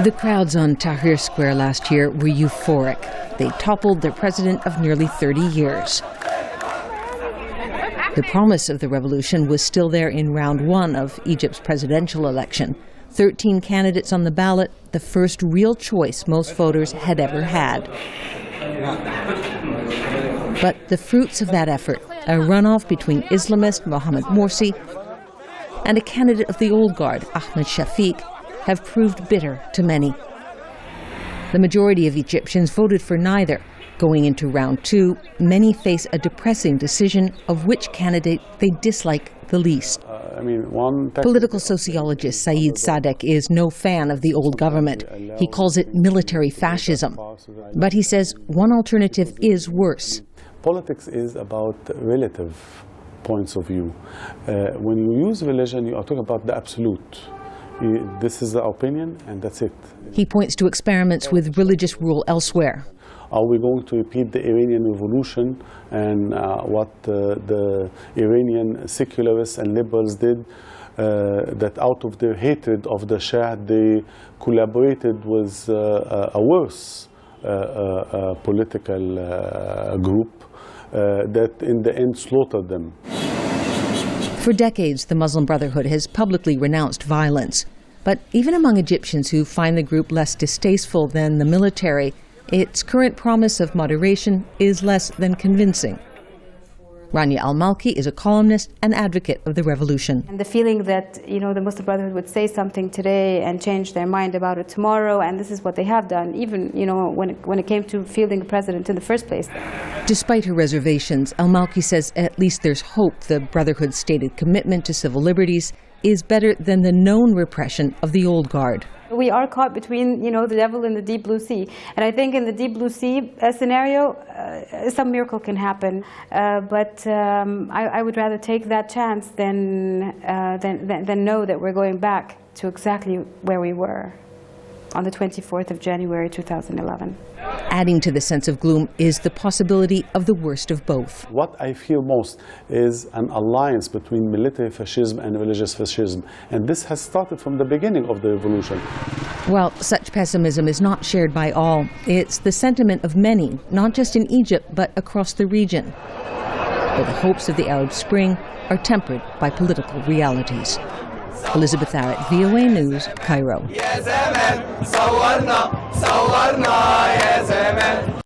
The crowds on Tahrir Square last year were euphoric. They toppled their president of nearly 30 years. The promise of the revolution was still there in round one of Egypt's presidential election. 13 candidates on the ballot, the first real choice most voters had ever had. But the fruits of that effort, a runoff between Islamist Mohamed Morsi and a candidate of the old guard, Ahmed Shafiq, have proved bitter to many. The majority of Egyptians voted for neither. Going into round two, many face a depressing decision of which candidate they dislike the least. Political sociologist Saeed Sadek is no fan of the old government. He calls it military fascism. But he says one alternative is worse. Politics is about relative points of view. When you use religion, you are talking about the absolute. This is the opinion, and that's it. He points to experiments with religious rule elsewhere. Are we going to repeat the Iranian Revolution and what the Iranian secularists and liberals did, that out of their hatred of the Shah, they collaborated with a worse political group that in the end slaughtered them. For decades, the Muslim Brotherhood has publicly renounced violence. But even among Egyptians who find the group less distasteful than the military, its current promise of moderation is less than convincing. Rania Al-Malki is a columnist and advocate of the revolution. And the feeling that, the Muslim Brotherhood would say something today and change their mind about it tomorrow, and this is what they have done, even, when it came to fielding the president in the first place. Despite her reservations, Al-Malki says at least there's hope. The Brotherhood's stated commitment to civil liberties is better than the known repression of the old guard. We are caught between, the devil and the deep blue sea. And I think in the deep blue sea scenario, some miracle can happen. But I would rather take that chance than know that we're going back to exactly where we were on the 24th of January 2011. Adding to the sense of gloom is the possibility of the worst of both. What I fear most is an alliance between military fascism and religious fascism. And this has started from the beginning of the revolution. Well, such pessimism is not shared by all. It's the sentiment of many, not just in Egypt, but across the region. But the hopes of the Arab Spring are tempered by political realities. Elizabeth Arrott, VOA News, Cairo.